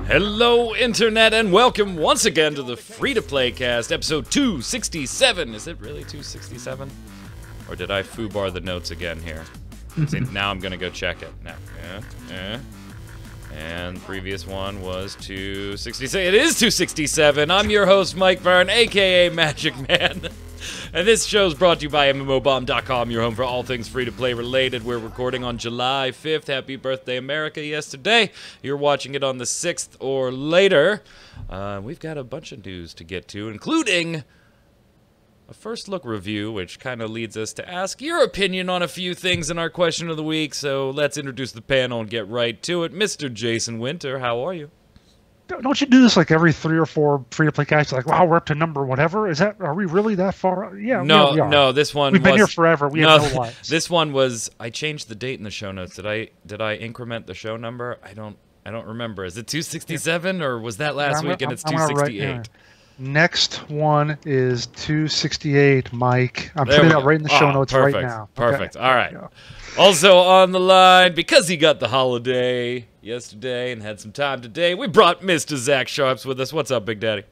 Hello, Internet, and welcome once again to the Free-to-Play Cast, episode 267. Is it really 267? Or did I foobar the notes again here? See, now I'm gonna go check it. Now, And previous one was 267. It is 267. I'm your host, Mike Byrne, aka magicman. And this show's brought to you by MMOBomb.com, your home for all things free-to-play related. We're recording on July 5th. Happy birthday, America, yesterday. You're watching it on the 6th or later. We've got a bunch of news to get to, including a first look review, which kind of leads us to ask your opinion on a few things in our question of the week. So let's introduce the panel and get right to it. Mr. Jason Winter, how are you? Don't you do this like every 3 or 4 free-to-play guys? Like, wow, we're up to number whatever. Are we really that far? Yeah, no, we are. no. This one we've been here forever. We have no lives. This one was. I changed the date in the show notes. Did I increment the show number? I don't remember. Is it 267 or was that last week and it's 268? Next one is 268, Mike. I'm putting that right in the show notes right now. Perfect. Okay. All right. Also on the line, because he got the holiday yesterday and had some time today, we brought Mr. Zach Sharps with us. What's up, Big Daddy?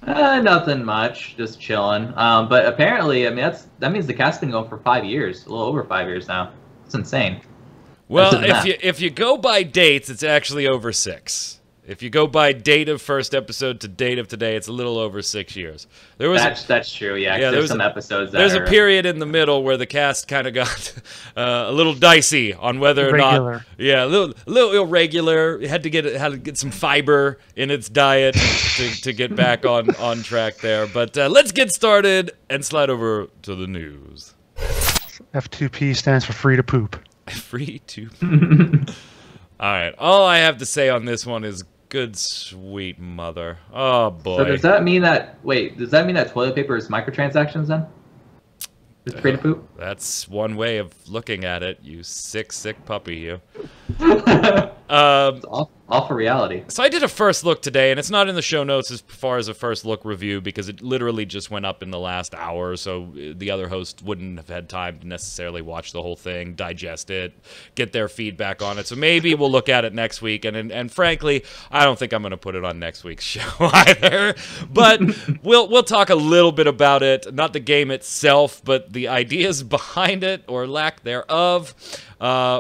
Nothing much, just chilling. But apparently, I mean, that means the cast's been going for 5 years, a little over 5 years now. It's insane. Well, if you go by dates, it's actually over 6. If you go by date of first episode to date of today, it's a little over 6 years. That's true, yeah. There's some episodes that there's a period in the middle where the cast kind of got a little dicey on whether or not, a little irregular. It had to get some fiber in its diet to get back on track there. But let's get started and slide over to the news. F2P stands for free to poop. Free to poop. All right. All I have to say on this one is good sweet mother. Oh boy. So does that mean that toilet paper is microtransactions then? Just free to poop? That's one way of looking at it, you sick puppy, you. It's all for reality. So I did a first look today, and it's not in the show notes as far as a first look review because it literally just went up in the last hour, so the other host wouldn't have had time to necessarily watch the whole thing, digest it, get their feedback on it. So maybe we'll look at it next week, and frankly, I don't think I'm going to put it on next week's show either. But we'll talk a little bit about it, not the game itself, but the ideas behind it or lack thereof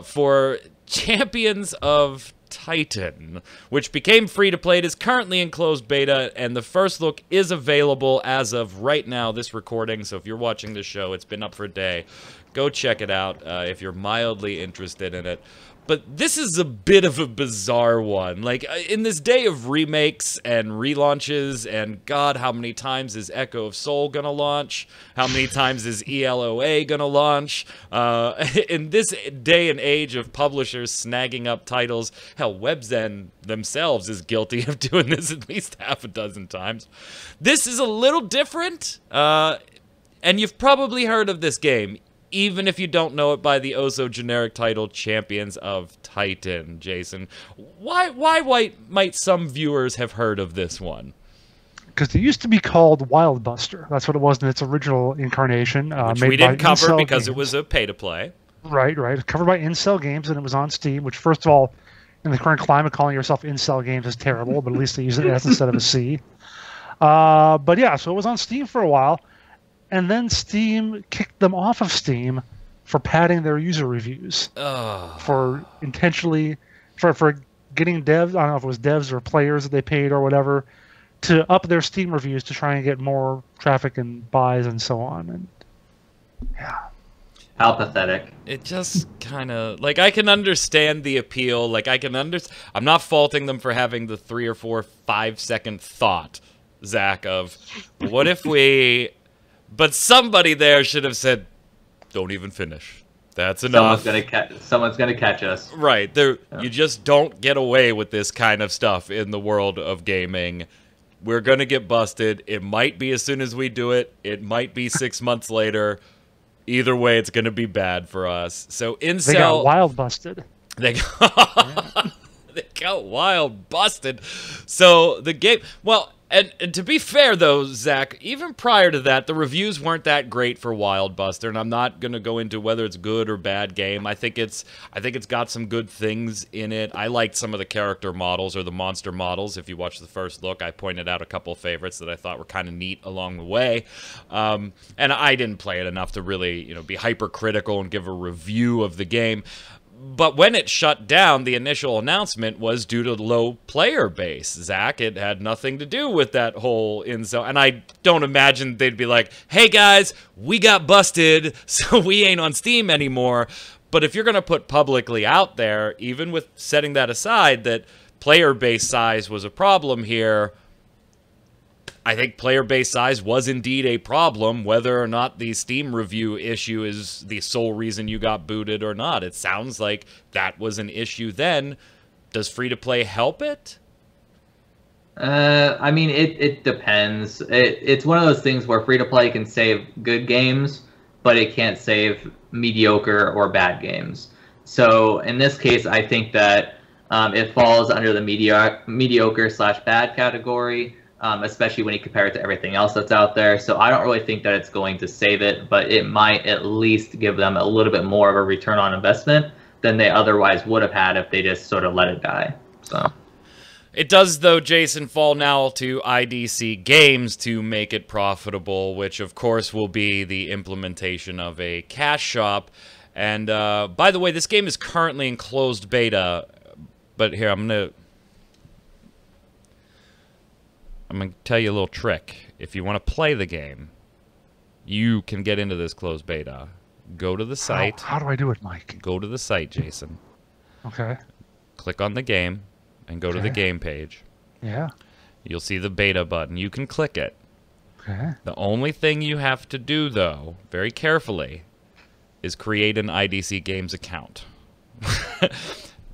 for Champions of Titan, which became free-to-play. It is currently in closed beta, and the first look is available as of right now, this recording. So if you're watching this show, it's been up for a day. Go check it out if you're mildly interested in it. But this is a bit of a bizarre one. Like, in this day of remakes and relaunches, and God, how many times is Echo of Soul gonna launch? How many times is ELOA gonna launch? In this day and age of publishers snagging up titles, hell, WebZen themselves is guilty of doing this at least half a dozen times. This is a little different, and you've probably heard of this game, even if you don't know it by the oh-so-generic title Champions of Titan. Jason, why might some viewers have heard of this one? Because it used to be called Wild Buster. That's what it was in its original incarnation. Which we didn't cover because it was a pay-to-play. Right. It was covered by Incel Games, and it was on Steam, which, first of all, in the current climate, calling yourself Incel Games is terrible, but at least they use an S instead of a C. But yeah, so it was on Steam for a while. And then Steam kicked them off of Steam for padding their user reviews. For intentionally, for getting devs, I don't know if it was devs or players that they paid or whatever, to up their Steam reviews to try and get more traffic and buys and so on. And yeah. How pathetic. It just kind of, like, I can understand the appeal. Like, I'm not faulting them for having the 3 or 4, 5-second thought, Zach, of what if we... But somebody there should have said, don't even finish. That's enough. Someone's gonna catch us. Right. You just don't get away with this kind of stuff in the world of gaming. We're going to get busted. It might be as soon as we do it. It might be 6 months later. Either way, it's going to be bad for us. So Incel... They got wild busted. They got wild busted. So the game... Well... And to be fair, though, Zach, even prior to that, the reviews weren't that great for Wild Buster, and I'm not going to go into whether it's good or bad game. I think it's got some good things in it. I liked some of the character models or the monster models. If you watch the first look, I pointed out a couple of favorites that I thought were kind of neat along the way. And I didn't play it enough to really, be hypercritical and give a review of the game. But when it shut down, the initial announcement was due to low player base. Zach, it had nothing to do with that whole incel. And I don't imagine they'd be like, hey guys, we got busted, so we ain't on Steam anymore. But if you're going to put publicly out there, even with setting that aside, that player base size was a problem here, I think player base size was indeed a problem, whether or not the Steam review issue is the sole reason you got booted or not. It sounds like that was an issue then. Does free-to-play help it? I mean, it depends. It's one of those things where free-to-play can save good games, but it can't save mediocre or bad games. So in this case, I think that it falls under the mediocre/bad category. Especially when you compare it to everything else that's out there. So I don't really think that it's going to save it, but it might at least give them a little bit more of a return on investment than they otherwise would have had if they just sort of let it die. So it does, though, Jason, fall now to IDC Games to make it profitable, which, of course, will be the implementation of a cash shop. And, by the way, this game is currently in closed beta. But here, I'm going to tell you a little trick. If you want to play the game, you can get into this closed beta. Go to the site. How do I do it, Mike? Go to the site, Jason. Okay. Click on the game and go to the game page. Yeah. You'll see the beta button. You can click it. Okay. The only thing you have to do, though, very carefully, is create an IDC Games account.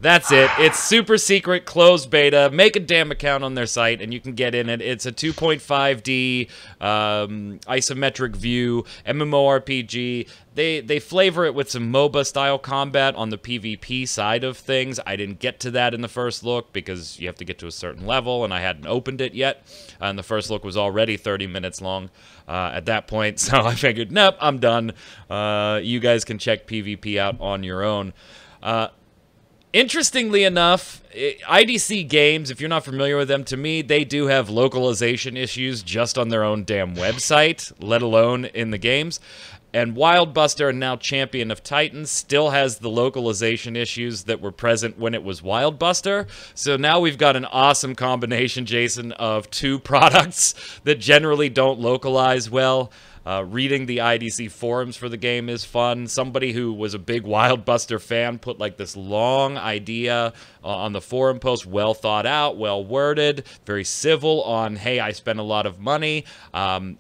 That's it. It's super secret, closed beta. Make a damn account on their site, and you can get in it. It's a 2.5D isometric view, MMORPG. They flavor it with some MOBA-style combat on the PvP side of things. I didn't get to that in the first look because you have to get to a certain level, and I hadn't opened it yet. And the first look was already 30 minutes long at that point, so I figured, nope, I'm done. You guys can check PvP out on your own. Interestingly enough, IDC Games, if you're not familiar with them, to me, they do have localization issues just on their own damn website, let alone in the games. And Wild Buster, and now Champion of Titans, still has the localization issues that were present when it was Wild Buster. So now we've got an awesome combination, Jason, of two products that generally don't localize well. Reading the IDC forums for the game is fun. Somebody who was a big Wild Buster fan put like this long idea on the forum post, well thought out, well worded, very civil on, hey, I spent a lot of money.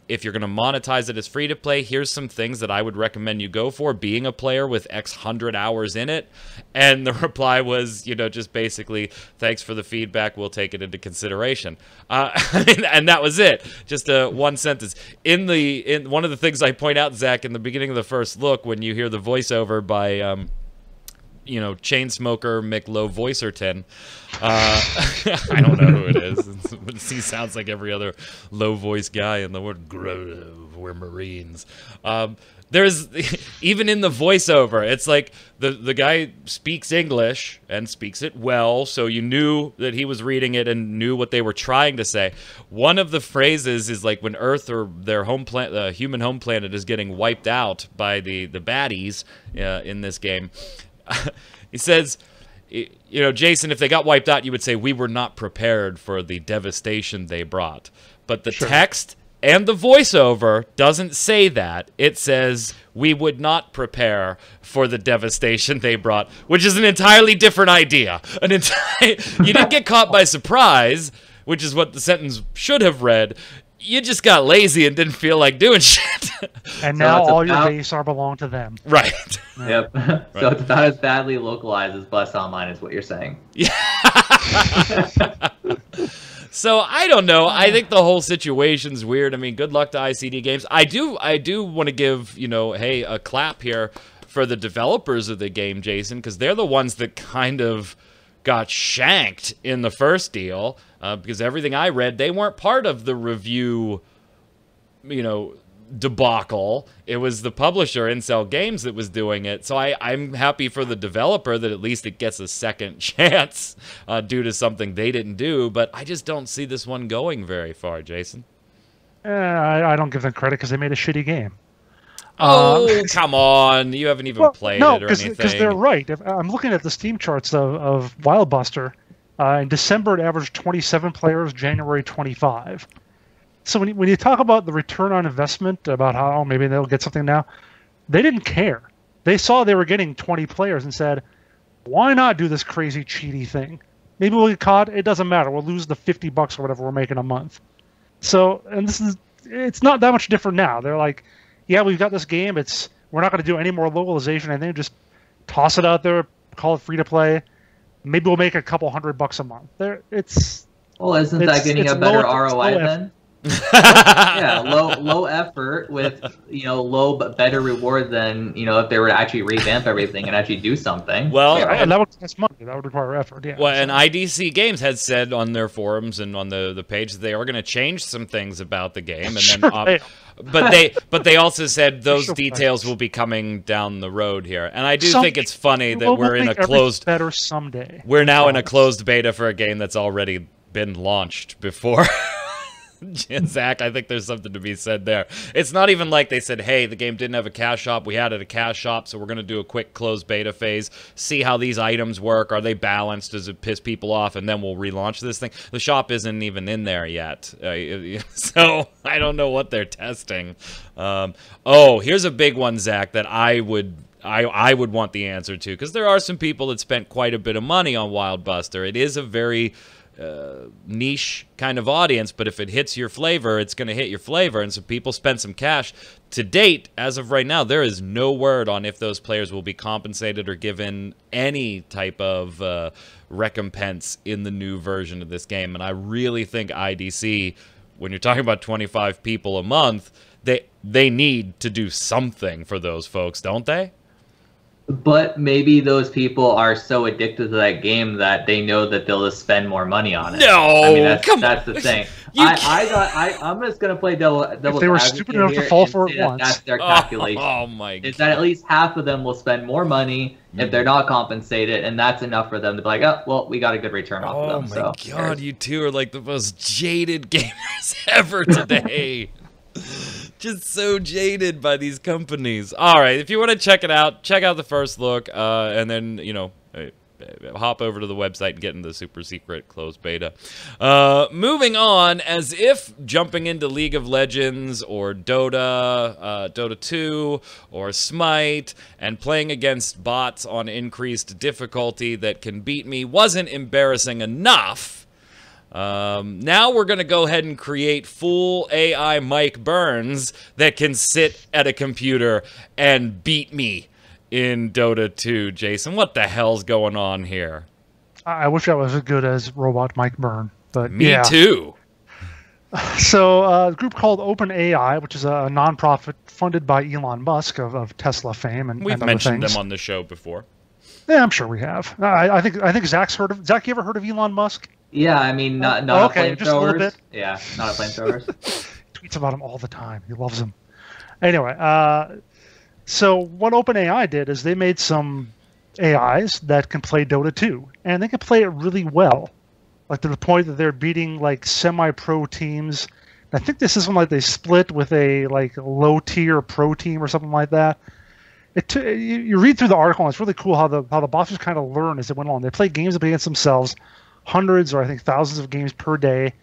If you're going to monetize it as free to play, here's some things that I would recommend you go for, being a player with X hundred hours in it. And the reply was, just basically, thanks for the feedback, we'll take it into consideration. And that was it. Just one sentence. In one of the things I point out, Zach, in the beginning of the first look, when you hear the voiceover by, Chainsmoker McLow Voicerton, I don't know who it is. He sounds like every other low-voice guy in the word, we're Marines. There's, even in the voiceover, it's like the guy speaks English and speaks it well, so you knew that he was reading it and knew what they were trying to say. One of the phrases is like when Earth or their home planet, the human home planet, is getting wiped out by the baddies in this game. He says, Jason, if they got wiped out, you would say, we were not prepared for the devastation they brought. But the text and the voiceover doesn't say that. It says, we would not prepare for the devastation they brought, which is an entirely different idea. You didn't get caught by surprise, which is what the sentence should have read. You just got lazy and didn't feel like doing shit. And now all your base are belong to them. Right. Yep. So it's about as badly localized as Blast Online is what you're saying. Yeah. So I don't know. I think the whole situation's weird. I mean, good luck to ICD Games. I do want to give, hey, a clap here for the developers of the game, Jason, because they're the ones that kind of got shanked in the first deal because everything I read, they weren't part of the review, debacle. It was the publisher, Incel Games, that was doing it. So I'm happy for the developer that at least it gets a second chance due to something they didn't do. But I just don't see this one going very far, Jason. I don't give them credit because they made a shitty game. Oh, come on. You haven't even played it or anything. Because they're right. I'm looking at the Steam charts of Wildbuster. In December, it averaged 27 players, January 25. So when you talk about the return on investment, about how maybe they'll get something now, they didn't care. They saw they were getting 20 players and said, why not do this crazy cheaty thing? Maybe we'll get caught. It doesn't matter. We'll lose the $50 or whatever we're making a month. So, and it's not that much different now. They're like, yeah, we've got this game. We're not going to do any more localization. I think just toss it out there, call it free to play. Maybe we'll make a couple $100 a month. Isn't that getting a better ROI then? Yeah, low effort with better reward than if they were to actually revamp everything and actually do something. Well, and that would cost money. That would require effort. Yeah. Well, and IDC Games has said on their forums and on the page that they are going to change some things about the game, and then but they also said those details will be coming down the road here. And I do think it's funny that we're in a closed better someday. We're now in a closed beta for a game that's already been launched before. Zach, I think there's something to be said there. It's not even like they said, hey, the game didn't have a cash shop. We added a cash shop, so we're going to do a quick closed beta phase, see how these items work. Are they balanced? Does it piss people off? And then we'll relaunch this thing. The shop isn't even in there yet. So I don't know what they're testing. Here's a big one, Zach, that I would want the answer to, because there are some people that spent quite a bit of money on Wildbuster. It is a very niche kind of audience, but if it hits your flavor, it's going to hit your flavor, and so people spend some cash. To date, as of right now, there is no word on if those players will be compensated or given any type of recompense in the new version of this game, and I really think IDC, when you're talking about 25 people a month, they need to do something for those folks, don't they? But maybe those people are so addicted to that game that they know that they'll just spend more money on it. No, I mean, that's the thing. I'm just gonna play double. If they were stupid enough to fall for it once, that's their calculation. Oh my God! Is that at least half of them will spend more money if they're not compensated, and that's enough for them to be like, oh, well, we got a good return off of them. Oh my God, you two are like the most jaded gamers ever today. Just so jaded by these companies. All right, if you want to check it out, check out the first look, and then, hop over to the website and get into the super secret closed beta. Moving on, as if jumping into League of Legends or Dota, Dota 2, or Smite, and playing against bots on increased difficulty that can beat me wasn't embarrassing enough. Now we're going to go ahead and create full AI Mike Burns that can sit at a computer and beat me in Dota 2. Jason, what the hell's going on here? I wish I was as good as Robot Mike Byrne, but Me too. So a group called OpenAI, which is a nonprofit funded by Elon Musk of Tesla fame and We've other mentioned things. them on the show before. Yeah, I'm sure we have. I think Zach's heard of. Zach, you ever heard of Elon Musk? Yeah, I mean, not okay, just a little bit. Yeah, not a flamethrowers. Tweets about him all the time. He loves him. Anyway, so what OpenAI did is they made some AIs that can play Dota 2, and they can play it really well, like to the point that they're beating like semi-pro teams. I think this is when like they split with a like low-tier pro team or something like that. You read through the article, and it's really cool how the bosses kind of learn as they went along. They play games against themselves, hundreds or I think thousands of games per day,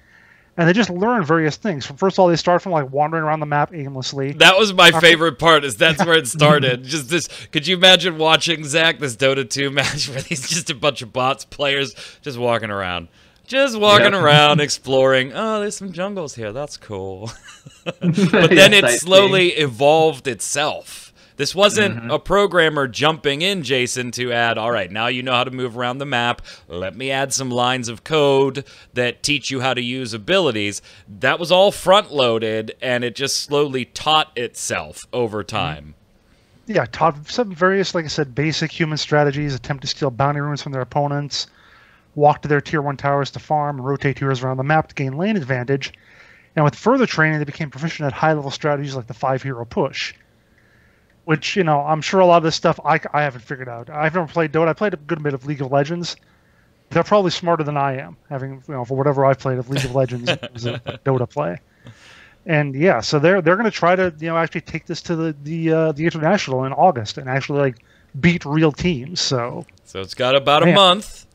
and they just learn various things. First of all, they start from like wandering around the map aimlessly. That was my favorite part. That's where it started. Just this. Could you imagine watching, Zach, this Dota 2 match where these just a bunch of bots players just walking around? Just walking around, exploring. Oh, there's some jungles here. That's cool. But then it slowly evolved itself. This wasn't a programmer jumping in, Jason, to add, all right, now you know how to move around the map. Let me add some lines of code that teach you how to use abilities. That was all front-loaded, and it just slowly taught itself over time. Yeah, taught some various, like I said, basic human strategies, attempt to steal bounty runes from their opponents. walk to their tier 1 towers to farm, and rotate tiers around the map to gain lane advantage. And with further training, they became proficient at high-level strategies like the 5-hero push. Which, I'm sure a lot of this stuff I haven't figured out. I've never played Dota. I played a good bit of League of Legends. They're probably smarter than I am, having, for whatever I've played of League of Legends as a Dota play. And yeah, so they're going to try to, actually take this to the international in August and actually beat real teams. So it's got about a month.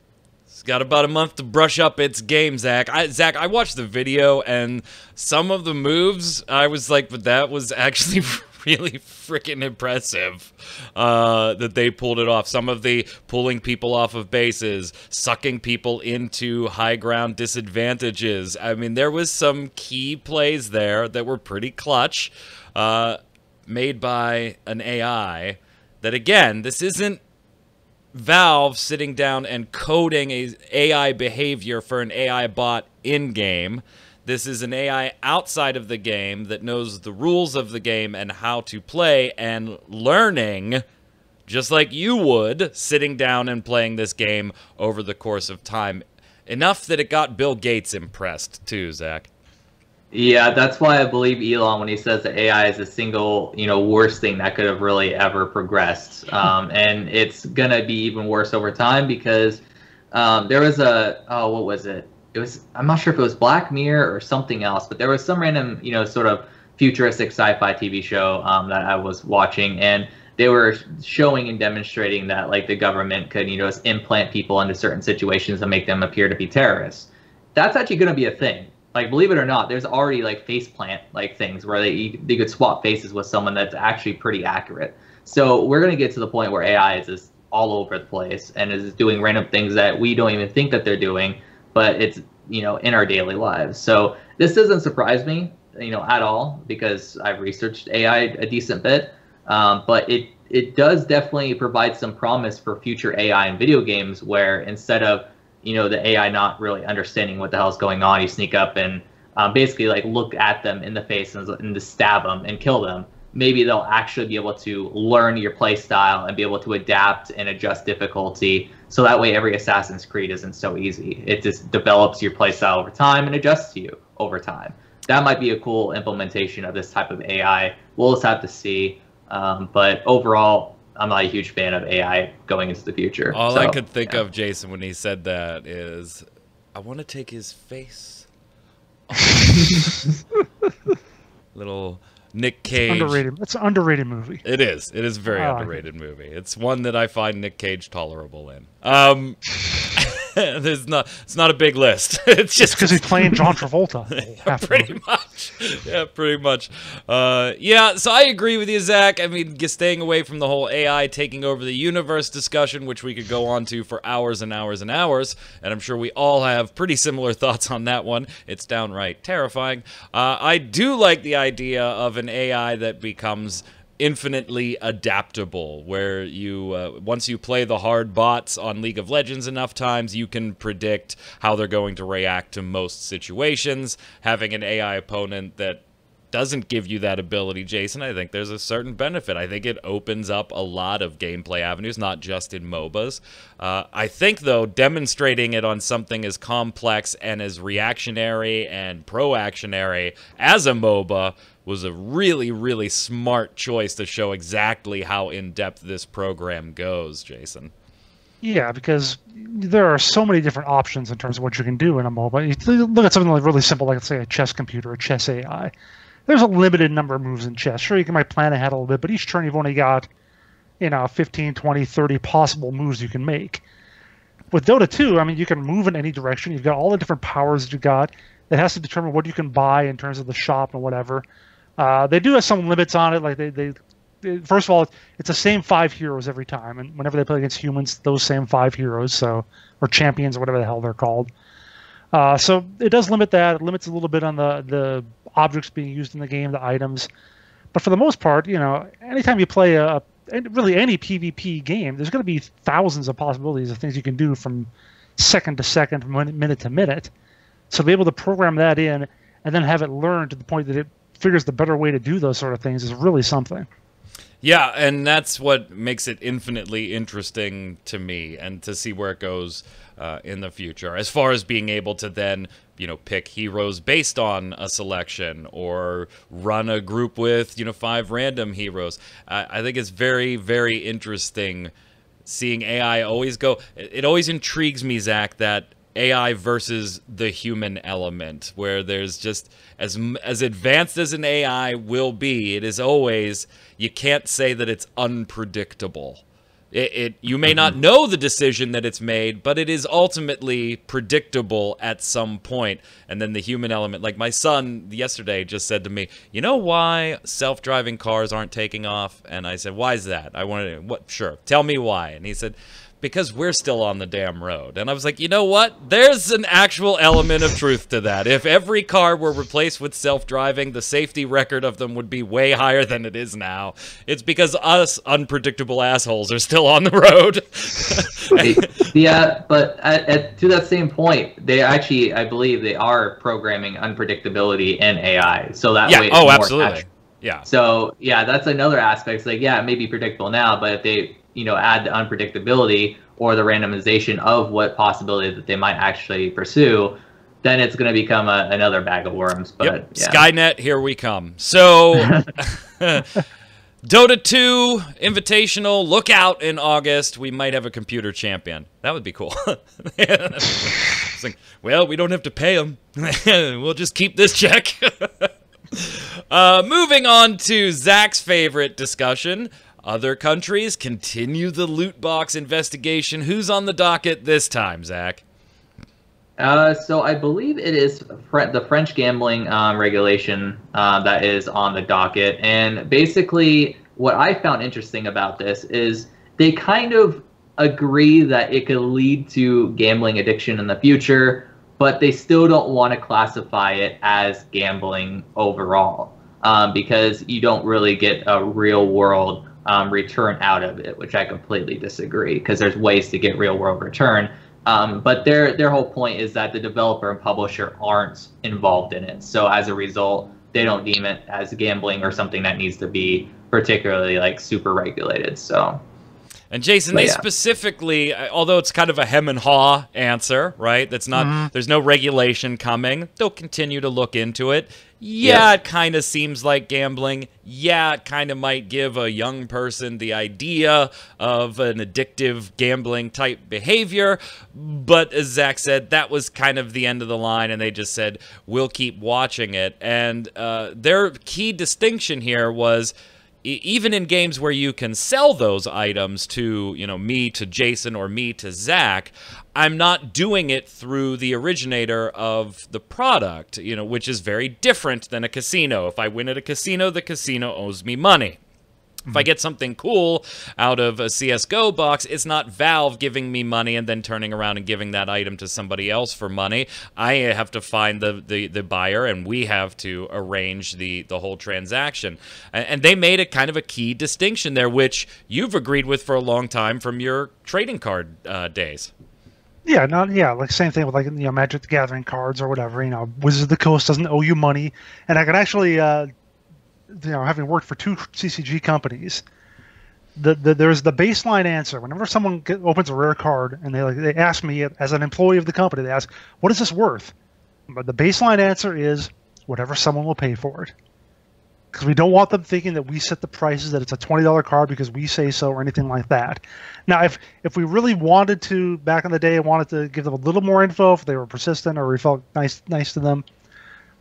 It's got about a month to brush up its game, Zach. Zach, I watched the video, and some of the moves, I was like, but that was actually really freaking impressive that they pulled it off. Some of the pulling people off of bases, sucking people into high ground disadvantages. I mean, there was some key plays there that were pretty clutch, made by an AI. That, again, this isn't Valve sitting down and coding a AI behavior for an AI bot in-game. This is an AI outside of the game that knows the rules of the game and how to play and learning, just like you would, sitting down and playing this game over the course of time. Enough that it got Bill Gates impressed, too, Zach. Yeah, that's why I believe Elon when he says that AI is the single, worst thing that could have really ever progressed. And it's going to be even worse over time because there was what was it? I'm not sure if it was Black Mirror or something else, but there was some random, sort of futuristic sci-fi TV show that I was watching, and they were showing and demonstrating that the government could, just implant people into certain situations and make them appear to be terrorists. That's actually going to be a thing. Believe it or not, there's already faceplant things where they could swap faces with someone that's actually pretty accurate. So we're going to get to the point where AI is just all over the place and is doing random things that we don't even think that they're doing, but it's, in our daily lives. So this doesn't surprise me, at all, because I've researched AI a decent bit. But it does definitely provide some promise for future AI in video games where instead of, the AI not really understanding what the hell's going on, you sneak up and basically look at them in the face and just stab them and kill them. Maybe they'll actually be able to learn your play style and be able to adapt and adjust difficulty. So that way every Assassin's Creed isn't so easy. It just develops your play style over time and adjusts to you over time. That might be a cool implementation of this type of AI. We'll just have to see. But overall, I'm not a huge fan of AI going into the future. All I could think of, Jason, when he said that is, I want to take his face off. Little Nick Cage. Underrated. It's an underrated movie. It is. It is a very underrated movie. It's one that I find Nick Cage tolerable in. It's not a big list. It's just because he's playing John Travolta. Pretty much. Yeah, pretty much. Yeah, so I agree with you, Zach. I mean, staying away from the whole AI taking over the universe discussion, which we could go on to for hours and hours and hours, and I'm sure we all have pretty similar thoughts on that one. It's downright terrifying. I do like the idea of an AI that becomes infinitely adaptable, where you once you play the hard bots on League of Legends enough times, you can predict how they're going to react to most situations. Having an AI opponent that doesn't give you that ability, Jason, I think there's a certain benefit. I think it opens up a lot of gameplay avenues, not just in MOBAs. I think, though, demonstrating it on something as complex and as reactionary and pro-actionary as a MOBA was a really, really smart choice to show exactly how in-depth this program goes, Jason. Yeah, because there are so many different options in terms of what you can do in a MOBA. You look at something really simple, like, let's say, a chess computer, a chess AI. There's a limited number of moves in chess. Sure, you might plan ahead a little bit, but each turn you've only got, 15, 20, 30 possible moves you can make. With Dota 2, I mean, you can move in any direction. You've got all the different powers that you got. It has to determine what you can buy in terms of the shop and whatever. They do have some limits on it. Like they first of all, it's the same 5 heroes every time, and whenever they play against humans, those same 5 heroes, or champions or whatever the hell they're called. So it does limit that. It limits a little bit on the objects being used in the game, the items. But for the most part, anytime you play really any PvP game, there's going to be thousands of possibilities of things you can do from second to second, minute to minute. So to be able to program that in and then have it learn to the point that it figures the better way to do those sort of things is really something. Yeah, and that's what makes it infinitely interesting to me, and to see where it goes in the future. As far as being able to then, pick heroes based on a selection, or run a group with, 5 random heroes. I think it's very, very interesting seeing AI always go. It always intrigues me, Zach, that AI versus the human element, where there's just as advanced as an AI will be, it is always, you can't say that it's unpredictable. You may not know the decision that it's made, but it is ultimately predictable at some point. And then the human element, like my son yesterday just said to me, "You know why self-driving cars aren't taking off?" And I said, "Why is that?" I wanted to, what? Sure, tell me why. And he said, "Because we're still on the damn road." And I was like, you know what? There's an actual element of truth to that. If every car were replaced with self-driving, the safety record of them would be way higher than it is now. It's because us unpredictable assholes are still on the road. Yeah, but to that same point, they actually, I believe they are programming unpredictability in AI. So that way it's more absolutely. natural. Yeah. So, yeah, that's another aspect. It's like, yeah, it may be predictable now, but if they add the unpredictability or the randomization of what possibility that they might actually pursue, then it's going to become another bag of worms. But yep. yeah. Skynet, here we come. So, Dota 2 Invitational, look out in August. We might have a computer champion. That would be cool. It's like, well, we don't have to pay him. We'll just keep this check. Moving on to Zach's favorite discussion. Other countries continue the loot box investigation. Who's on the docket this time, Zach? So I believe it is the French gambling regulation that is on the docket. And basically, what I found interesting about this is they kind of agree that it could lead to gambling addiction in the future, but they still don't want to classify it as gambling overall, because you don't really get a real world return out of it, which I completely disagree, because there's ways to get real world return. But their whole point is that the developer and publisher aren't involved in it. So as a result, they don't deem it as gambling or something that needs to be particularly like super regulated. So. And Jason, they specifically, although it's kind of a hem and haw answer, right? That's not, there's no regulation coming. They'll continue to look into it. Yeah, it kind of seems like gambling. Yeah, it kind of might give a young person the idea of an addictive gambling type behavior. But as Zach said, that was kind of the end of the line, and they just said, we'll keep watching it. And their key distinction here was, even in games where you can sell those items to, me to Jason or me to Zach, I'm not doing it through the originator of the product, which is very different than a casino. If I win at a casino, the casino owes me money. If I get something cool out of a CSGO box, it's not Valve giving me money and then turning around and giving that item to somebody else for money. I have to find the buyer, and we have to arrange the whole transaction. And they made a kind of a key distinction there, which you've agreed with for a long time from your trading card days. Yeah, like same thing with Magic the Gathering cards or whatever. Wizards of the Coast doesn't owe you money, and I can actually. Having worked for 2 CCG companies, there's the baseline answer. Whenever someone opens a rare card and they ask me as an employee of the company, they ask, "What is this worth?" But the baseline answer is whatever someone will pay for it, because we don't want them thinking that we set the prices, that it's a $20 card because we say so or anything like that. Now, if we really wanted to, back in the day, wanted to give them a little more info, if they were persistent or we felt nice to them,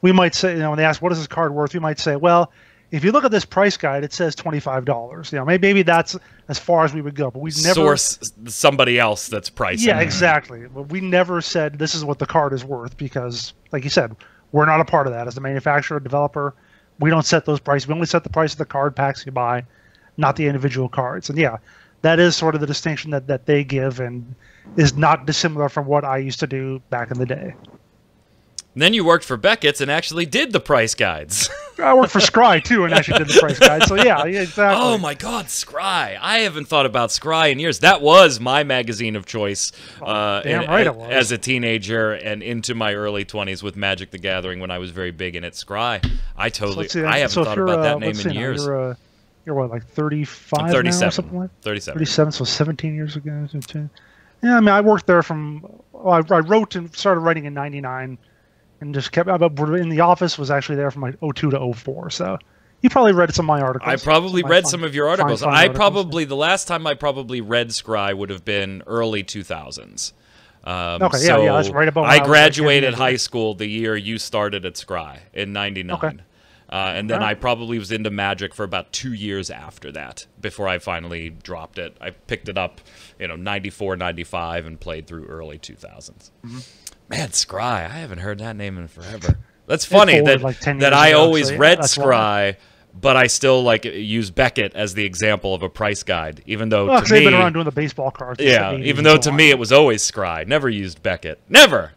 we might say, when they ask, "What is this card worth?" we might say, "Well, if you look at this price guide, it says $25. Maybe that's as far as we would go, but we never source somebody else that's pricing. Yeah, exactly. But we never said this is what the card is worth, because, like you said, we're not a part of that as the manufacturer, developer. We don't set those prices. We only set the price of the card packs you buy, not the individual cards. And yeah, that is sort of the distinction that they give, and is not dissimilar from what I used to do back in the day. And then you worked for Beckett's and actually did the price guides. I worked for Scry, too, and actually did the price guide. So, yeah, exactly. Oh, my God, Scry. I haven't thought about Scry in years. That was my magazine of choice damn right it was. As a teenager and into my early 20s with Magic the Gathering when I was very big in it. Scry. I haven't thought about that name in years. You're what, like 35 I'm now 37. or something like? 37. 37, so 17 years ago. Yeah, I mean, I worked there from. Well, I wrote and started writing in '99, and just kept. In the office was actually there from like '02 to '04. So you probably read some of my articles. I probably read some of your articles. fine I articles. probably the last time I probably read Scry would have been early 2000s. Okay, so yeah, that's right about when I I was, like, graduated getting into high it. school the year you started at Scry in '99. Okay. And then Alright. I probably was into Magic for about 2 years after that, before I finally dropped it. I picked it up, 94, 95, and played through early 2000s. Man, Scry, I haven't heard that name in forever. That's funny folded, that, like, 10 that years I ago, always so yeah, read that's Scry, but I still use Beckett as the example of a price guide, even though Well, to 'cause they've me, been around doing the baseball cards. since yeah, the 80s even and though so to on. me it was always Scry. Never used Beckett. Never.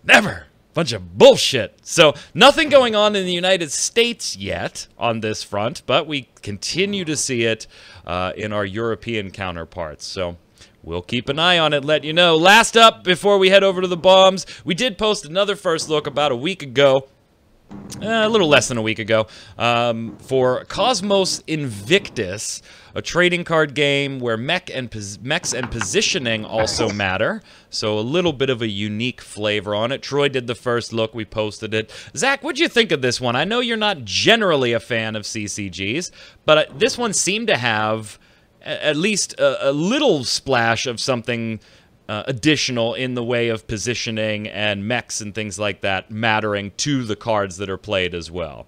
Never. Bunch of bullshit. So, nothing going on in the United States yet on this front, but we continue to see it in our European counterparts. So, we'll keep an eye on it, let you know. Last up, before we head over to the bombs, we did post another first look about a week ago. A little less than a week ago, for Cosmos Invictus, a trading card game where mechs and positioning also matter. So a little bit of a unique flavor on it. Troy did the first look. We posted it. Zach, what'd you think of this one? I know you're not generally a fan of CCGs, but this one seemed to have at least a little splash of something additional in the way of positioning and mechs and things like that mattering to the cards that are played as well.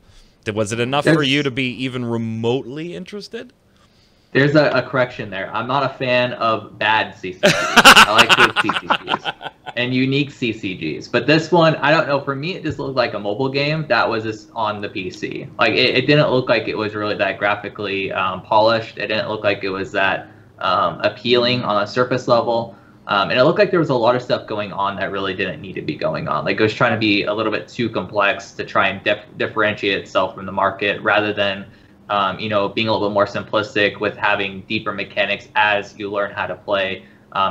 Was it enough for you to be even remotely interested? There's a correction there. I'm not a fan of bad CCGs. I like good CCGs and unique CCGs. But this one, I don't know. For me, it just looked like a mobile game that was just on the PC. Like it didn't look like it was really that graphically polished. It didn't look like it was that appealing on a surface level. And it looked like there was a lot of stuff going on that really didn't need to be going on. Like it was trying to be a little bit too complex to try and differentiate itself from the market, rather than being a little bit more simplistic with having deeper mechanics as you learn how to play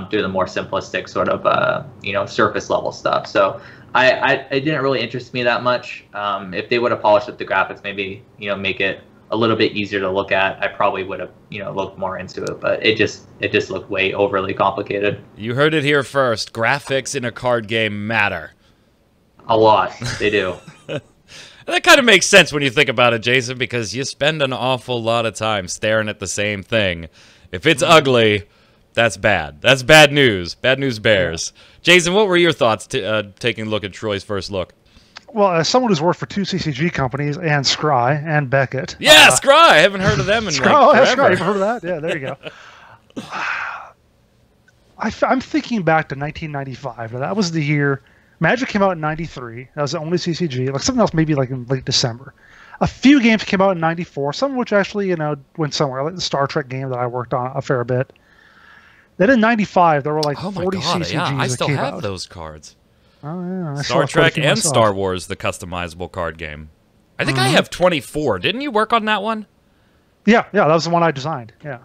through the more simplistic sort of surface level stuff. So it didn't really interest me that much. If they would have polished up the graphics, maybe make it a little bit easier to look at, I probably would have looked more into it. But it just looked way overly complicated. You heard it here first. Graphics in a card game matter. A lot. They do. That kind of makes sense when you think about it, Jason, because you spend an awful lot of time staring at the same thing. If it's ugly, that's bad. That's bad news. Bad news bears. Yeah. Jason, what were your thoughts taking a look at Troy's first look? Well, as someone who's worked for 2 CCG companies and Scry and Beckett. Yeah, Scry! I haven't heard of them in Scry, like forever. Scry, you've heard of that? Yeah, there you go. I'm thinking back to 1995. That was the year Magic came out in 93. That was the only CCG. Like something else maybe like in late December. A few games came out in 94, some of which actually, went somewhere. Like the Star Trek game that I worked on a fair bit. Then in 95, there were like 40 CCGs yeah, I still that came have out. those cards. Oh, yeah. Star Trek and Star Wars, the customizable card game. I think I have 24. Didn't you work on that one? Yeah, that was the one I designed. Yeah.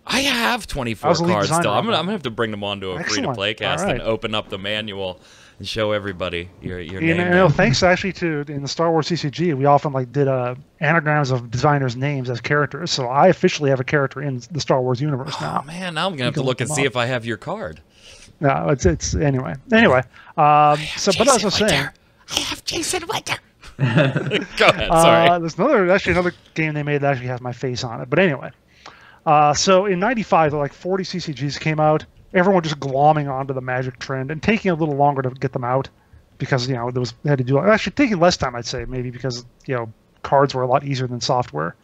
I have 24 cards still. I'm gonna have to bring them onto a free-to-play cast and open up the manual and show everybody your name. Thanks actually to in the Star Wars CCG, we often did anagrams of designers' names as characters. So I officially have a character in the Star Wars universe now. Oh man, now I'm gonna have to look and see if I have your card. No, it's anyway. But as I was saying, I have Jason Winter. Go ahead. Sorry. There's another game they made that actually has my face on it. But anyway, so in '95, like 40 CCGs came out. Everyone just glomming onto the Magic trend and taking a little longer to get them out because they had to do actually taking less time, I'd say, maybe because cards were a lot easier than software.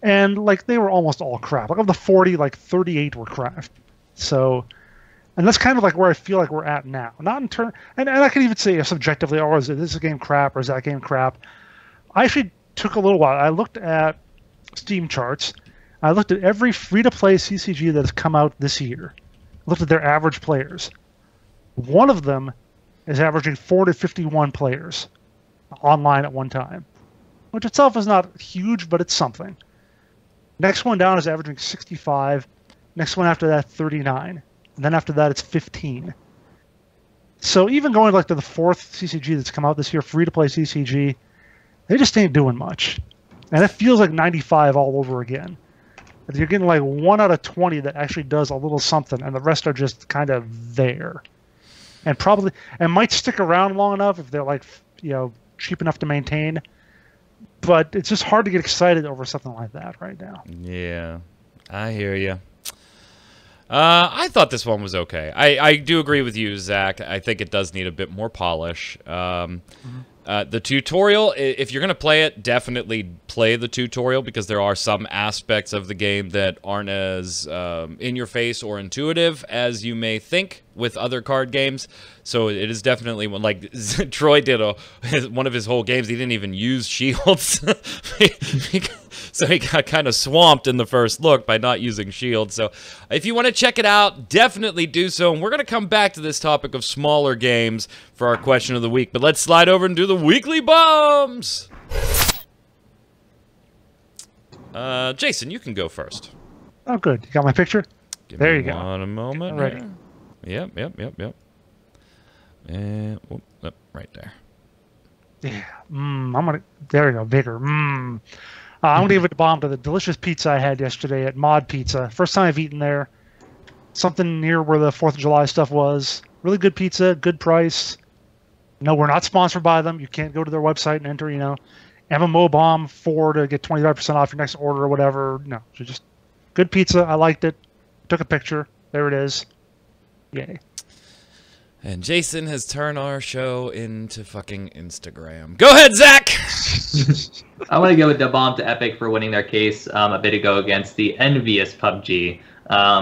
And they were almost all crap. Like of the 40, 38 were crap. So. And that's kind of where I feel like we're at now. Not in turn, and I can even say subjectively, is this game crap or is that game crap? I actually took a little while. I looked at Steam charts. I looked at every free-to-play CCG that has come out this year. I looked at their average players. One of them is averaging 451 players online at one time, which itself is not huge, but it's something. Next one down is averaging 65. Next one after that, 39. And then after that, it's 15. So even going to the fourth CCG that's come out this year, free-to-play CCG, they just ain't doing much. And it feels like 95 all over again. You're getting like 1 out of 20 that actually does a little something, and the rest are just kind of there. And probably, and might stick around long enough if they're like, cheap enough to maintain. But it's just hard to get excited over something like that right now. Yeah, I hear you. I thought this one was okay. I do agree with you, Zach. I think it does need a bit more polish. The tutorial, if you're going to play it, definitely play the tutorial, because there are some aspects of the game that aren't as in your face or intuitive as you may think with other card games. So it is definitely one, like Troy did one of his whole games, he didn't even use shields. So he got kind of swamped in the first look by not using shields. So if you want to check it out, definitely do so. And we're going to come back to this topic of smaller games for our question of the week. But let's slide over and do the weekly bombs. Jason, you can go first. Oh, good. You got my picture? There you go. A moment. Ready. Yep. And right there. Yeah. There you go. Bigger. I'm going to give it a bomb to the delicious pizza I had yesterday at Mod Pizza. First time I've eaten there. Something near where the 4th of July stuff was. Really good pizza, good price. No, we're not sponsored by them. You can't go to their website and enter, MMO bomb 4 to get 25% off your next order or whatever. No, so just good pizza. I liked it. Took a picture. There it is. Yay. And Jason has turned our show into fucking Instagram. Go ahead, Zach! I want to give a bomb to Epic for winning their case a bit ago against the envious PUBG.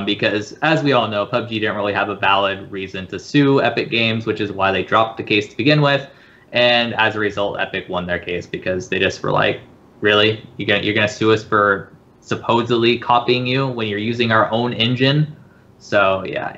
Because, as we all know, PUBG didn't really have a valid reason to sue Epic Games, which is why they dropped the case to begin with. And as a result, Epic won their case because they just were like, really? You're gonna sue us for supposedly copying you when you're using our own engine? So, yeah,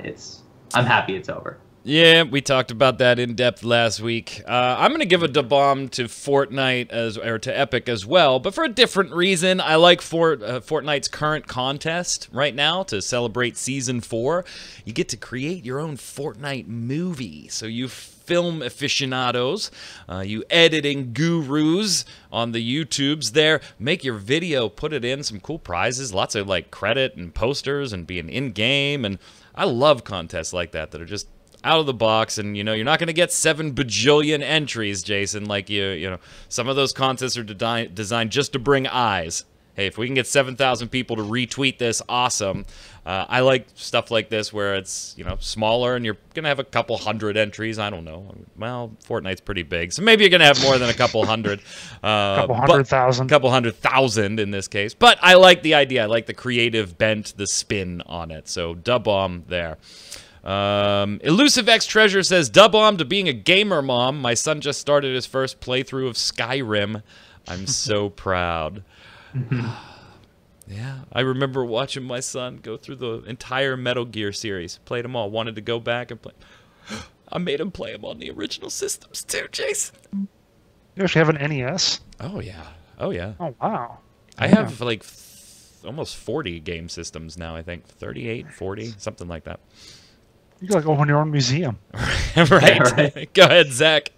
I'm happy it's over. Yeah, we talked about that in depth last week. I'm going to give a da-bomb to Fortnite or to Epic as well, but for a different reason. I like Fortnite's current contest right now to celebrate Season 4. You get to create your own Fortnite movie. So you film aficionados, you editing gurus on the YouTubes there, make your video, put it in, some cool prizes, lots of like credit and posters and being in-game. And I love contests like that are just out of the box, and you're not going to get 7 bajillion entries, Jason. Like some of those contests are designed just to bring eyes. Hey, if we can get 7,000 people to retweet this, awesome. I like stuff like this where it's smaller and you're going to have a couple hundred entries. I don't know. Well, Fortnite's pretty big, so maybe you're going to have more than a couple hundred. Couple 100,000. Couple 100,000 in this case. But I like the idea. I like the creative bent, the spin on it. So da-bomb there. Elusive X Treasure says, "Dub-bomb to being a gamer mom. My son just started his first playthrough of Skyrim. I'm so proud." Yeah, I remember watching my son go through the entire Metal Gear series. Played them all. Wanted to go back and play. I made him play them on the original systems too, Jason. You actually have an NES? Oh yeah. Oh yeah. Oh wow. I have like almost 40 game systems now. I think 38, 40, something like that. You could like open your own museum. Right. Yeah, right. Go ahead, Zach.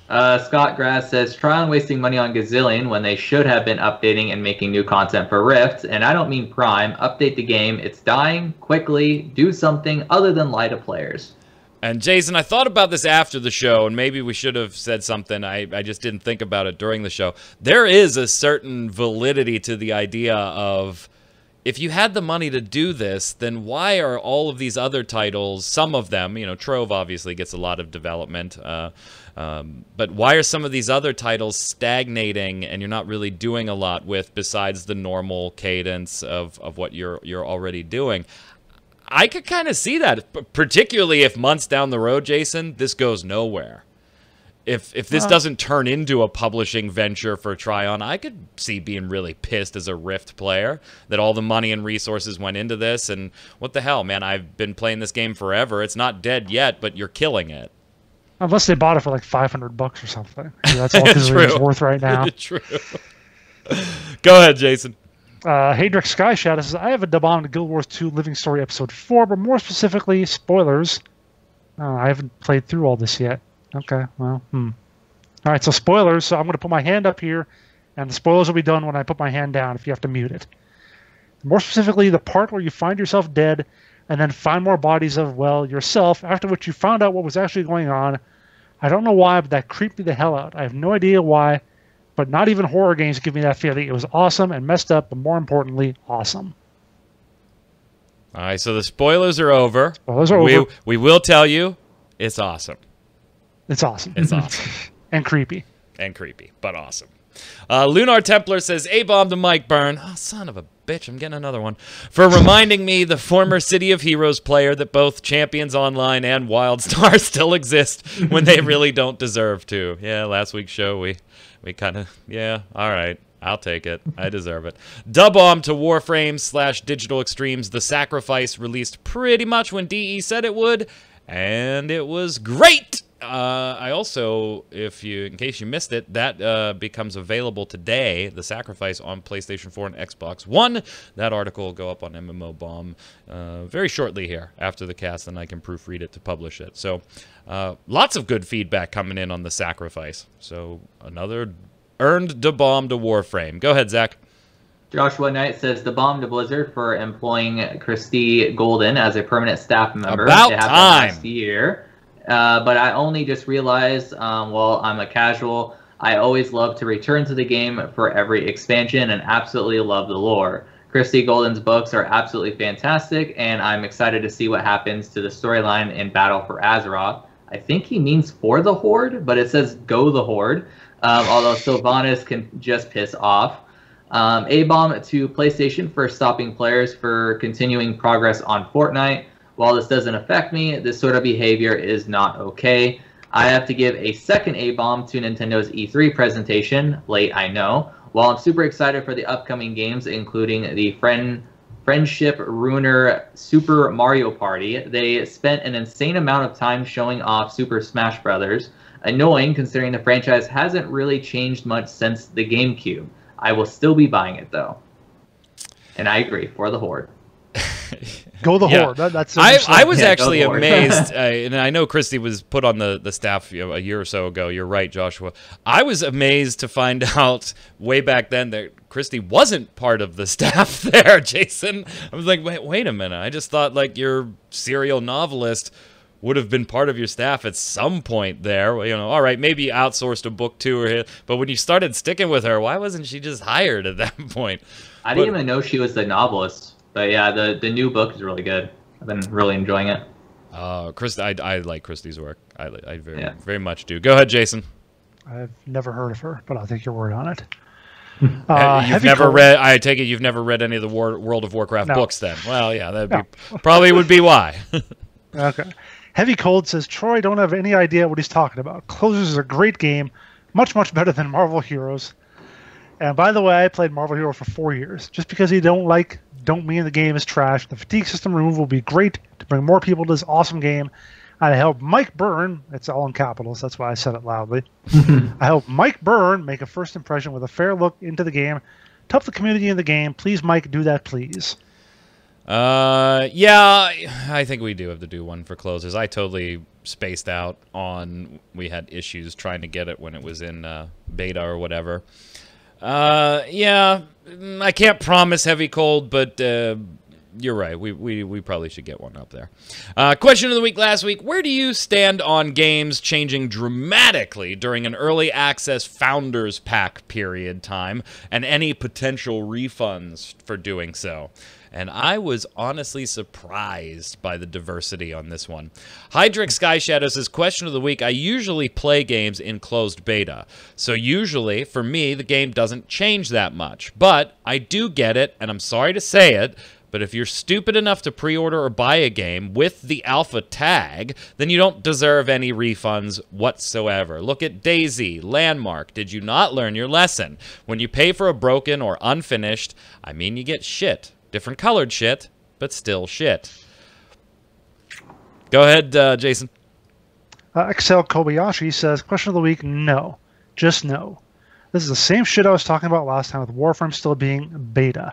Scott Grass says, try on wasting money on Gazillion when they should have been updating and making new content for Rift. And I don't mean Prime. Update the game. It's dying. Quickly. Do something other than lie to players. And Jason, I thought about this after the show, and maybe we should have said something. I just didn't think about it during the show. There is a certain validity to the idea of, if you had the money to do this, then why are all of these other titles, some of them, Trove obviously gets a lot of development, but why are some of these other titles stagnating and you're not really doing a lot with besides the normal cadence of what you're already doing? I could kind of see that, particularly if months down the road, Jason, this goes nowhere. If this doesn't turn into a publishing venture for Tryon, I could see being really pissed as a Rift player that all the money and resources went into this, and what the hell, man, I've been playing this game forever. It's not dead yet, but you're killing it. Unless they bought it for like $500 or something. That's all it's worth right now. True. Go ahead, Jason. Haydrick Sky Shadow says, I have a dub-bomb to Guild Wars 2 Living Story Episode 4, but more specifically, spoilers. I haven't played through all this yet. Okay, well, All right, so spoilers. So I'm going to put my hand up here And the spoilers will be done when I put my hand down if you have to mute it. More specifically, the part where you find yourself dead and then find more bodies of, well, yourself, after which you found out what was actually going on. I don't know why, but that creeped me the hell out. I have no idea why, but not even horror games give me that feeling. It was awesome and messed up, but more importantly, awesome. All right, so the spoilers are over. Spoilers are over. We will tell you, it's awesome. It's awesome. It's awesome. And creepy. And creepy, but awesome. Lunar Templar says, A-bomb to Mike Byrne. Oh, son of a bitch, I'm getting another one. For reminding me, the former City of Heroes player, that both Champions Online and WildStar still exist when they really don't deserve to. Yeah, last week's show, we kind of, yeah, all right. I'll take it. I deserve it. Dub-bomb to Warframe / Digital Extremes. The Sacrifice released pretty much when DE said it would, and it was great. I also, in case you missed it, that becomes available today, The Sacrifice, on PlayStation 4 and Xbox One. That article will go up on MMO Bomb very shortly here after the cast, and I can proofread it to publish it. So lots of good feedback coming in on The Sacrifice. So another earned the bomb to Warframe. Go ahead, Zach. Joshua Knight says the bomb to Blizzard for employing Christy Golden as a permanent staff member. About it happened time. last year. But I only just realized, well, I'm a casual. I always love to return to the game for every expansion and absolutely love the lore. Christy Golden's books are absolutely fantastic, and I'm excited to see what happens to the storyline in Battle for Azeroth. I think he means for the Horde, but it says go the Horde, although Sylvanas can just piss off. A-bomb to PlayStation for stopping players for continuing progress on Fortnite. While this doesn't affect me, this sort of behavior is not okay. I have to give a second A-bomb to Nintendo's E3 presentation. Late, I know. While I'm super excited for the upcoming games, including the Friendship Ruiner Super Mario Party, they spent an insane amount of time showing off Super Smash Bros. Annoying, considering the franchise hasn't really changed much since the GameCube. I will still be buying it, though. And I agree, for the Horde. Go the Horde. That's I was actually amazed, and I know Christy was put on the staff a year or so ago. You're right, Joshua. I was amazed to find out way back then that Christy wasn't part of the staff there, Jason. I was like, wait a minute. I just thought like your serial novelist would have been part of your staff at some point there. You know, all right, maybe outsourced a book to her, but when you started sticking with her, why wasn't she just hired at that point? I didn't even know she was the novelist. But yeah, the new book is really good. I've been really enjoying it. I like Christy's work. I very much do. Go ahead, Jason. I've never heard of her, but I'll take your word on it. You've never read? I take it you've never read any of the World of Warcraft books, then? Well, yeah, that probably would be why. Okay. Heavy Cold says Troy don't have any idea what he's talking about. Closers is a great game, much better than Marvel Heroes. And by the way, I played Marvel Hero for 4 years. Just because you don't mean the game is trash. The fatigue system removal will be great to bring more people to this awesome game. And I hope Mike Byrne, it's all in capitals, that's why I said it loudly. I hope Mike Byrne make a first impression with a fair look into the game. To help the community in the game, please, Mike, do that, please. Yeah, I think we do have to do one for closers. I totally spaced out on, we had issues trying to get it when it was in beta or whatever. Yeah, I can't promise Heavy Cold, but you're right. We probably should get one up there. Question of the week last week. Where do you stand on games changing dramatically during an early access Founders Pack period time and any potential refunds for doing so? And I was honestly surprised by the diversity on this one. Hydric Sky Shadow says, question of the week, I usually play games in closed beta. So usually, for me, the game doesn't change that much. But I do get it, and I'm sorry to say it, but if you're stupid enough to pre-order or buy a game with the alpha tag, then you don't deserve any refunds whatsoever. Look at DayZ, Landmark. Did you not learn your lesson? When you pay for a broken or unfinished, I mean you get shit. Different colored shit, but still shit. Go ahead, Jason. Excel Kobayashi says, question of the week, no. Just no. This is the same shit I was talking about last time with Warframe still being beta.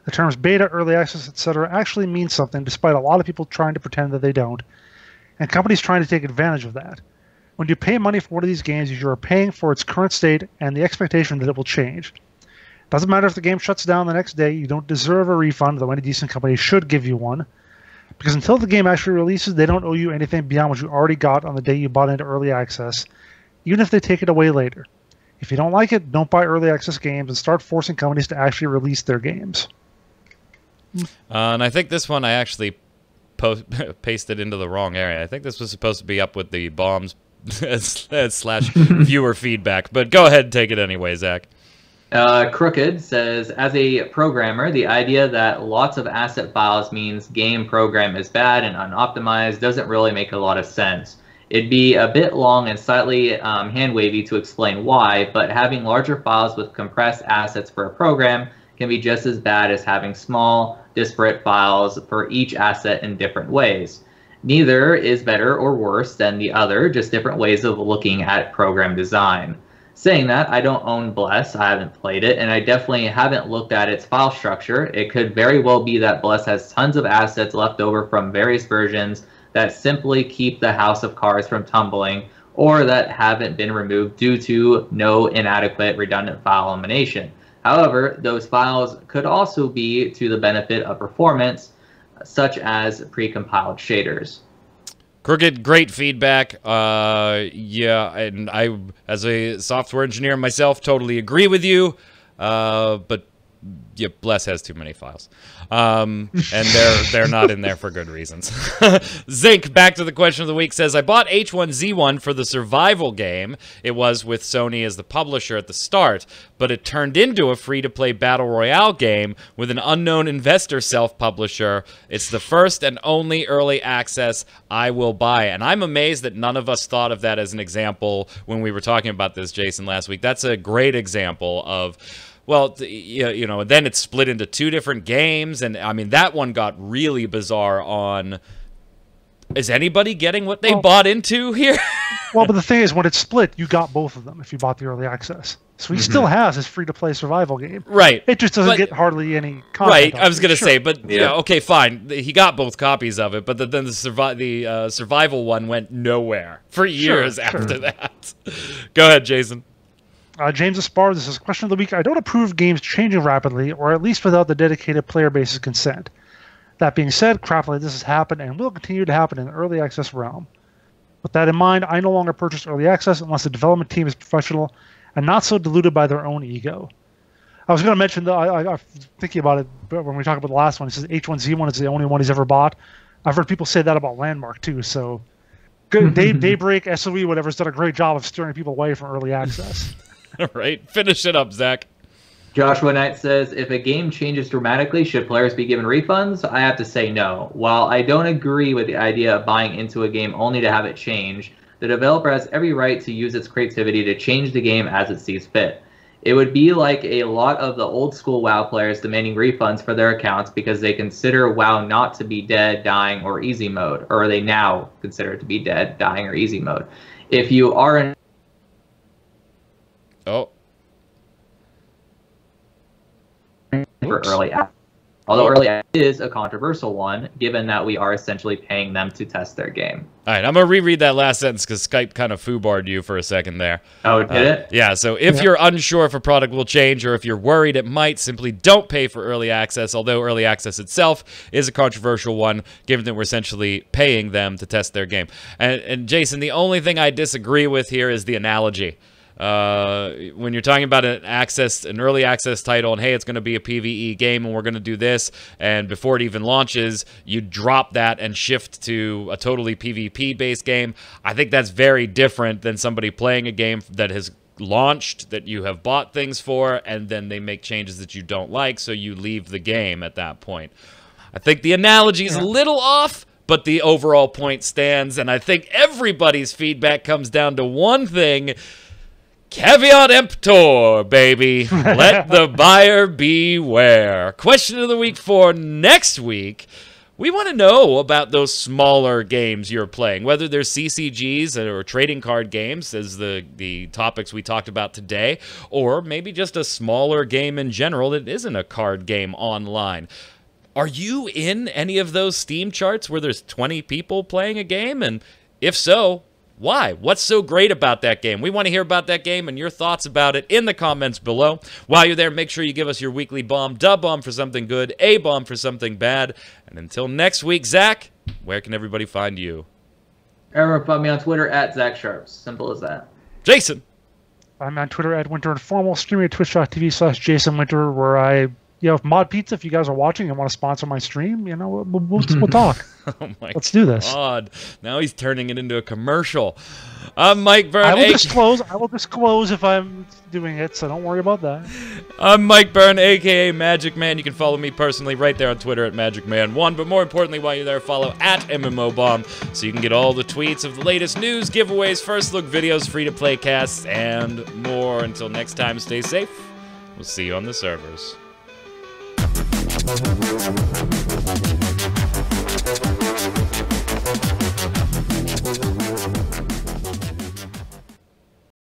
The terms beta, early access, etc. actually mean something, despite a lot of people trying to pretend that they don't, and companies trying to take advantage of that. When you pay money for one of these games, you are paying for its current state and the expectation that it will change. Doesn't matter if the game shuts down the next day, you don't deserve a refund, though any decent company should give you one. Because until the game actually releases, they don't owe you anything beyond what you already got on the day you bought into early access, even if they take it away later. If you don't like it, don't buy early access games and start forcing companies to actually release their games. And I think this one I actually pasted into the wrong area. I think this was supposed to be up with the bombs slash viewer feedback. But go ahead and take it anyway, Zach. Crooked says, as a programmer, the idea that lots of asset files means game program is bad and unoptimized doesn't really make a lot of sense. It'd be a bit long and slightly hand-wavy to explain why, but having larger files with compressed assets for a program can be just as bad as having small, disparate files for each asset in different ways. Neither is better or worse than the other, just different ways of looking at program design. Saying that, I don't own Bless, I haven't played it, and I definitely haven't looked at its file structure. It could very well be that Bless has tons of assets left over from various versions that simply keep the house of cards from tumbling, or that haven't been removed due to no inadequate redundant file elimination. However, those files could also be to the benefit of performance, such as precompiled shaders. Crooked, great feedback. Yeah, and I, as a software engineer myself, totally agree with you. But yeah, Bless has too many files, and they're not in there for good reasons. Zinc, back to the question of the week, says, I bought H1Z1 for the survival game. It was with Sony as the publisher at the start, but it turned into a free-to-play battle royale game with an unknown investor self-publisher. It's the first and only early access I will buy, and I'm amazed that none of us thought of that as an example when we were talking about this, Jason, last week. That's a great example of, well, you know, then it's split into two different games, and I mean, that one got really bizarre on, is anybody getting what they bought into here? Well, but the thing is, when it's split, you got both of them if you bought the early access. So he still has his free-to-play survival game. Right. It just doesn't get hardly any content. Right, I was going to say, but yeah, okay, fine. He got both copies of it, but then the survival one went nowhere for years after that. Go ahead, Jason. James Aspar, this is question of the week. I don't approve games changing rapidly, or at least without the dedicated player base's consent. That being said, crap like this has happened and will continue to happen in the early access realm. With that in mind, I no longer purchase early access unless the development team is professional and not so diluted by their own ego. I was going to mention, I'm thinking about it, but when we talk about the last one, it says H1Z1 is the only one he's ever bought. I've heard people say that about Landmark, too, so good. Daybreak, SOE, whatever's done a great job of steering people away from early access. All right, finish it up, Zach. Joshua Knight says, if a game changes dramatically, should players be given refunds? I have to say no. While I don't agree with the idea of buying into a game only to have it change, the developer has every right to use its creativity to change the game as it sees fit. It would be like a lot of the old school WoW players demanding refunds for their accounts because they consider WoW not to be dead, dying, or easy mode, or they now consider it to be dead, dying, or easy mode. If you are in for early access. Although early access is a controversial one, given that we are essentially paying them to test their game. All right, I'm going to reread that last sentence because Skype kind of foobarred you for a second there. Oh, did it? Yeah, so if you're unsure if a product will change or if you're worried it might, simply don't pay for early access, although early access itself is a controversial one, given that we're essentially paying them to test their game. And Jason, the only thing I disagree with here is the analogy. When you're talking about an early access title and hey, it's going to be a PvE game and we're going to do this, and before it even launches you drop that and shift to a totally PvP based game, I think that's very different than somebody playing a game that has launched, that you have bought things for, and then they make changes that you don't like, so you leave the game at that point. I think the analogy is a little off, but the overall point stands, and I think everybody's feedback comes down to one thing: caveat emptor, baby. Let the buyer beware. Question of the week for next week. We want to know about those smaller games you're playing, whether they're CCGs or trading card games, as the topics we talked about today, or maybe just a smaller game in general that isn't a card game online. Are you in any of those Steam charts where there's 20 people playing a game? And if so, Why? What's so great about that game? We want to hear about that game and your thoughts about it in the comments below. While you're there, make sure you give us your weekly bomb, dub bomb for something good, a bomb for something bad. And until next week, Zach, where can everybody find you? Everyone find me on Twitter at Zach Sharps. Simple as that. Jason. I'm on Twitter at Winter Informal, streaming at twitch.tv/JasonWinter, where I, Mod Pizza, if you guys are watching and want to sponsor my stream, we'll talk. Oh my Let's do this. God. Now he's turning it into a commercial. I'm Mike Byrne. I will disclose if I'm doing it, so don't worry about that. I'm Mike Byrne, a.k.a. Magic Man. You can follow me personally right there on Twitter at MagicMan1. But more importantly, while you're there, follow at MMOBomb so you can get all the tweets of the latest news, giveaways, first look videos, free-to-play casts, and more. Until next time, stay safe. We'll see you on the servers.